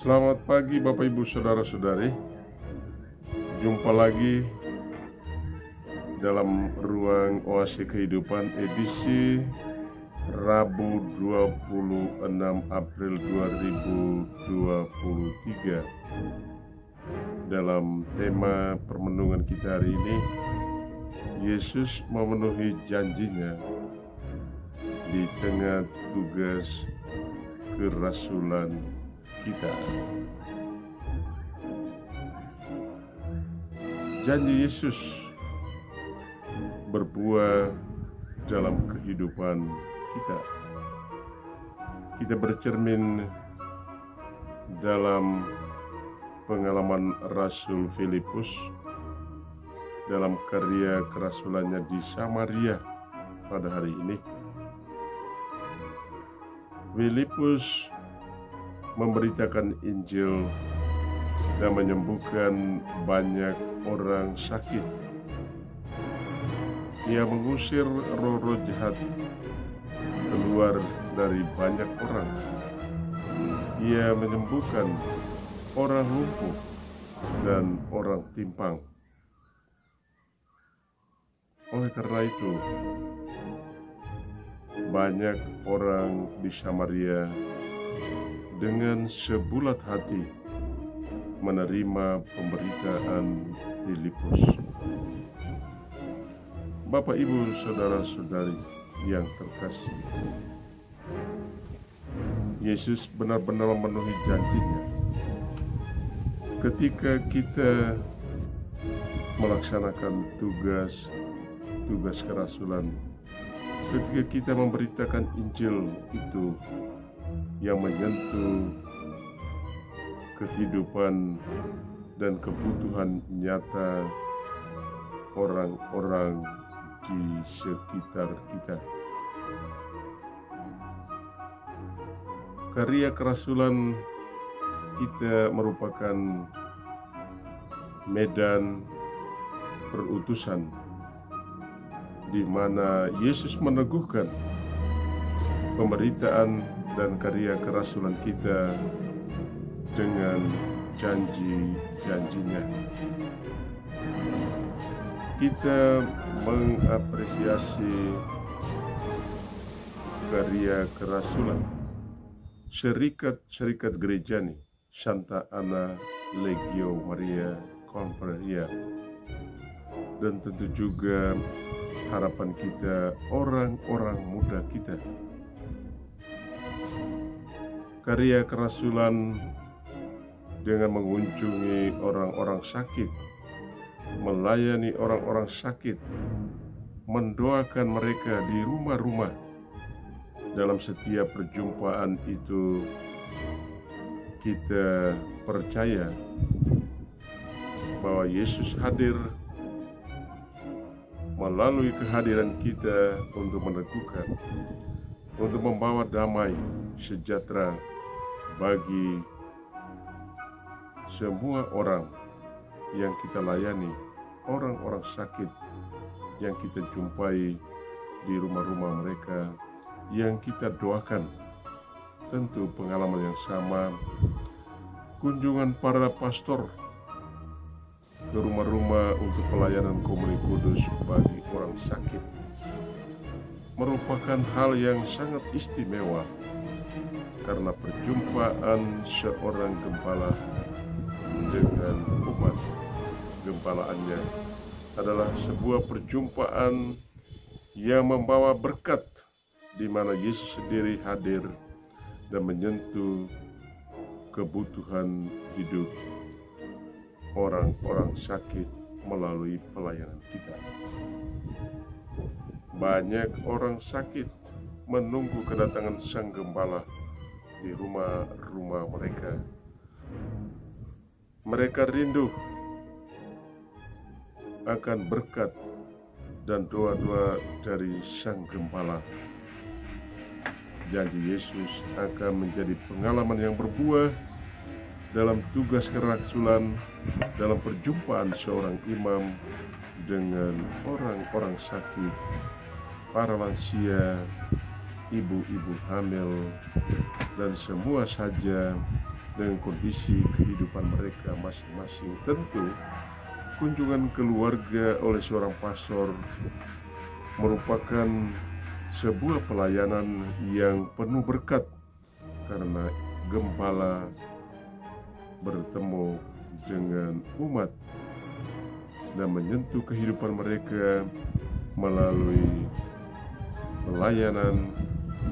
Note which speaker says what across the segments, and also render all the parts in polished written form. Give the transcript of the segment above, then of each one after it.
Speaker 1: Selamat pagi Bapak Ibu Saudara-saudari. Jumpa lagi dalam ruang Oase Kehidupan edisi Rabu 26 April 2023. Dalam tema permenungan kita hari ini, Yesus memenuhi janjinya di tengah tugas kerasulan kita. Janji Yesus berbuah dalam kehidupan kita. Kita bercermin dalam pengalaman Rasul Filipus dalam karya kerasulannya di Samaria pada hari ini. Filipus memberitakan Injil dan menyembuhkan banyak orang sakit. Ia mengusir roh-roh jahat keluar dari banyak orang. Ia menyembuhkan orang lumpuh dan orang timpang. Oleh karena itu, banyak orang di Samaria dengan sebulat hati menerima pemberitaan Filipus. Bapak, Ibu, Saudara-saudari yang terkasih, Yesus benar-benar memenuhi janjinya. Ketika kita melaksanakan tugas kerasulan, ketika kita memberitakan Injil itu yang menyentuh kehidupan dan kebutuhan nyata orang-orang di sekitar kita. Karya kerasulan kita merupakan medan perutusan di mana Yesus meneguhkan pemberitaan dan karya kerasulan kita dengan janji-janjinya. Kita mengapresiasi karya kerasulan Serikat Gereja Santa Ana Legio Maria Conferia, dan tentu juga harapan kita orang-orang muda kita. Karya kerasulan dengan mengunjungi orang-orang sakit, melayani orang-orang sakit, mendoakan mereka di rumah-rumah. Dalam setiap perjumpaan itu, kita percaya bahwa Yesus hadir melalui kehadiran kita untuk meneguhkan, untuk membawa damai sejahtera bagi semua orang yang kita layani, orang-orang sakit yang kita jumpai di rumah-rumah mereka, yang kita doakan. Tentu pengalaman yang sama, kunjungan para pastor ke rumah-rumah untuk pelayanan komuni kudus bagi orang sakit merupakan hal yang sangat istimewa, karena perjumpaan seorang gembala dengan umat gembalaannya adalah sebuah perjumpaan yang membawa berkat, di mana Yesus sendiri hadir dan menyentuh kebutuhan hidup orang-orang sakit melalui pelayanan kita. Banyak orang sakit menunggu kedatangan Sang Gembala di rumah-rumah mereka. Mereka rindu akan berkat dan doa-doa dari Sang Gembala. Janji Yesus akan menjadi pengalaman yang berbuah dalam tugas kerasulan, dalam perjumpaan seorang imam dengan orang-orang sakit, para lansia, ibu-ibu hamil, dan semua saja dengan kondisi kehidupan mereka masing-masing. Tentu kunjungan keluarga oleh seorang pastor merupakan sebuah pelayanan yang penuh berkat, karena gembala bertemu dengan umat dan menyentuh kehidupan mereka melalui pelayanan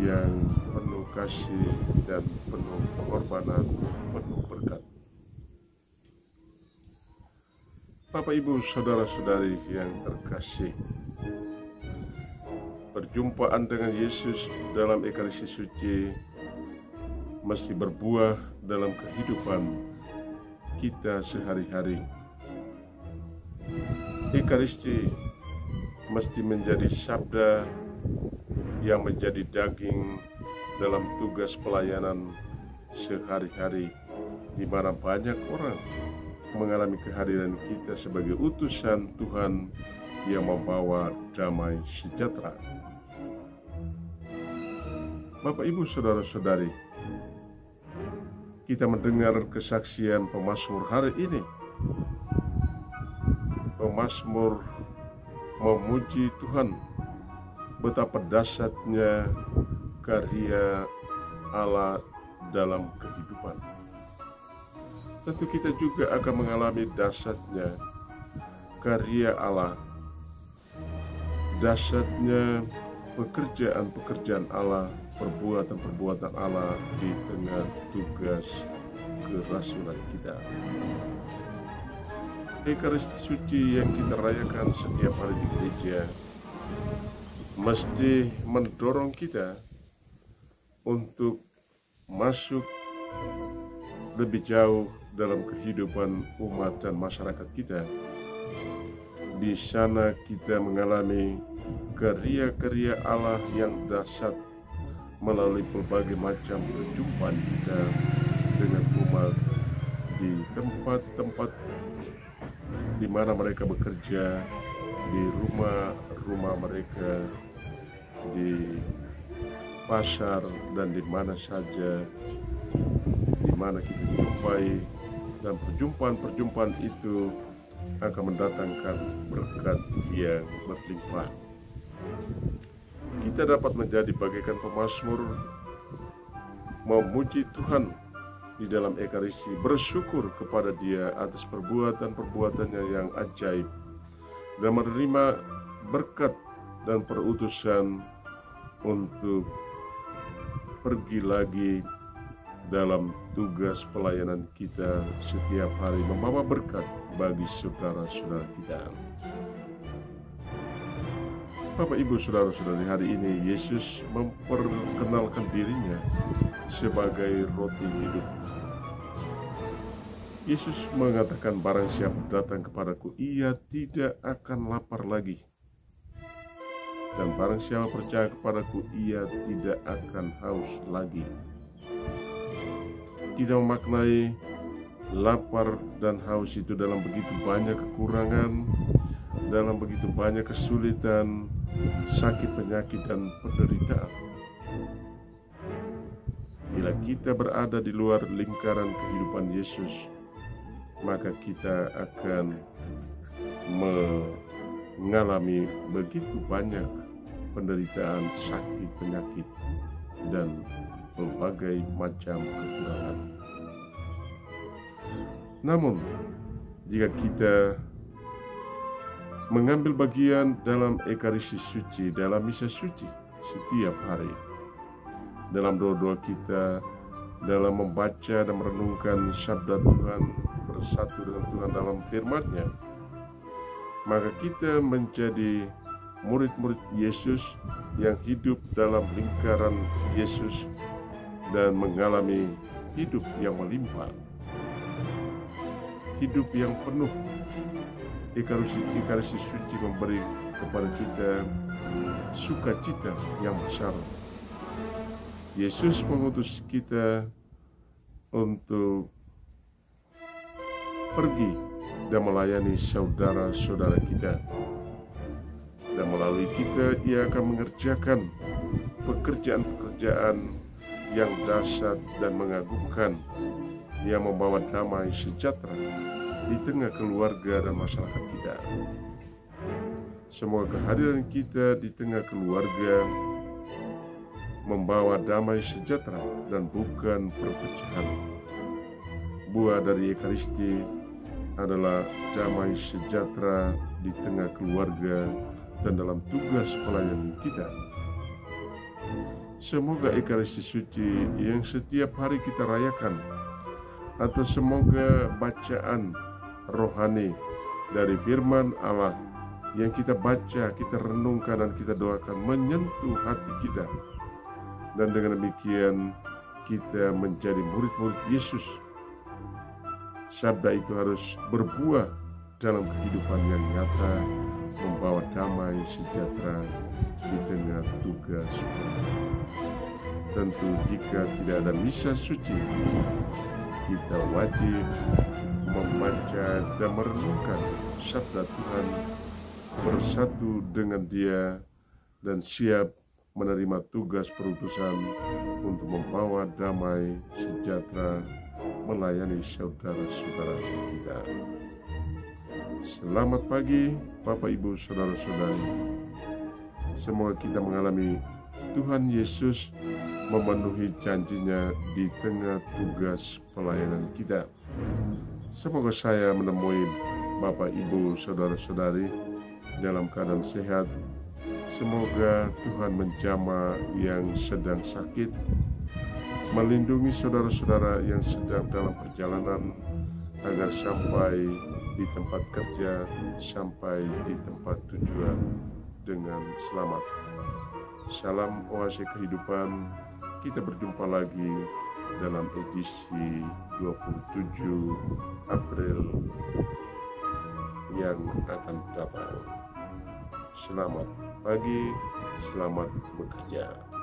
Speaker 1: yang penuh kasih dan penuh pengorbanan, penuh berkat. Bapak, Ibu, saudara-saudari yang terkasih, perjumpaan dengan Yesus dalam Ekaristi Suci mesti berbuah dalam kehidupan kita sehari-hari. Ekaristi mesti menjadi sabda yang menjadi daging dalam tugas pelayanan sehari-hari, di mana banyak orang mengalami kehadiran kita sebagai utusan Tuhan yang membawa damai sejahtera. Bapak, Ibu, saudara-saudari, kita mendengar kesaksian pemazmur hari ini. Pemazmur memuji Tuhan, betapa dahsyatnya karya Allah dalam kehidupan. Tentu kita juga akan mengalami dahsyatnya karya Allah, dahsyatnya pekerjaan-pekerjaan Allah, perbuatan-perbuatan Allah di tengah tugas kerasulan kita. Ekaristi Suci yang kita rayakan setiap hari di gereja mesti mendorong kita untuk masuk lebih jauh dalam kehidupan umat dan masyarakat kita. Di sana kita mengalami karya-karya Allah yang dahsyat melalui berbagai macam perjumpaan kita dengan umat di tempat-tempat di mana mereka bekerja, di rumah-rumah mereka, di pasar, dan di mana saja di mana kita jumpai, dan perjumpaan-perjumpaan itu akan mendatangkan berkat yang berlimpah. Kita dapat menjadi bagaikan pemazmur memuji Tuhan di dalam Ekaristi, bersyukur kepada Dia atas perbuatan-perbuatannya yang ajaib, dan menerima berkat dan perutusan untuk pergi lagi dalam tugas pelayanan kita setiap hari, membawa berkat bagi saudara-saudara kita. Bapak, Ibu, saudara-saudari, hari ini Yesus memperkenalkan dirinya sebagai roti hidup. Yesus mengatakan, barang siapa datang kepadaku, ia tidak akan lapar lagi. Dan barang siapa percaya kepadaku, ia tidak akan haus lagi. Kita memaknai lapar dan haus itu dalam begitu banyak kekurangan, dalam begitu banyak kesulitan, sakit, penyakit, dan penderitaan. Bila kita berada di luar lingkaran kehidupan Yesus, maka kita akan mengalami begitu banyak penderitaan, sakit, penyakit, dan berbagai macam kekurangan. Namun, jika kita mengambil bagian dalam Ekaristi Suci, dalam Misa Suci setiap hari, dalam doa-doa kita, dalam membaca dan merenungkan sabda Tuhan, bersatu dengan Tuhan dalam firman-Nya, maka kita menjadi murid-murid Yesus yang hidup dalam lingkaran Yesus dan mengalami hidup yang melimpah, hidup yang penuh. Ekaristi Suci memberi kepada kita sukacita yang besar. Yesus mengutus kita untuk pergi dan melayani saudara-saudara kita, dan melalui kita Ia akan mengerjakan pekerjaan-pekerjaan yang dahsyat dan mengagumkan, yang membawa damai sejahtera di tengah keluarga dan masyarakat kita. Semoga kehadiran kita di tengah keluarga membawa damai sejahtera dan bukan perpecahan. Buah dari Ekaristi adalah damai sejahtera di tengah keluarga dan dalam tugas pelayanan kita. Semoga Ekaristi Suci yang setiap hari kita rayakan, atau semoga bacaan rohani dari firman Allah yang kita baca, kita renungkan dan kita doakan menyentuh hati kita, dan dengan demikian kita menjadi murid-murid Yesus. Sabda itu harus berbuah dalam kehidupan yang nyata, membawa damai sejahtera di tengah tugas. Tentu jika tidak ada misa suci, kita wajib membaca dan merenungkan sabda Tuhan, bersatu dengan Dia, dan siap menerima tugas perutusan untuk membawa damai sejahtera melayani saudara-saudara kita. Selamat pagi Bapak Ibu Saudara-saudari. Semoga kita mengalami Tuhan Yesus memenuhi janjinya di tengah tugas pelayanan kita. Semoga saya menemui Bapak Ibu Saudara-saudari dalam keadaan sehat. Semoga Tuhan menjamah yang sedang sakit, melindungi saudara-saudara yang sedang dalam perjalanan agar sampai di tempat kerja, sampai di tempat tujuan dengan selamat. Salam Oase Kehidupan. Kita berjumpa lagi dalam edisi 27 April yang akan datang. Selamat pagi, selamat bekerja.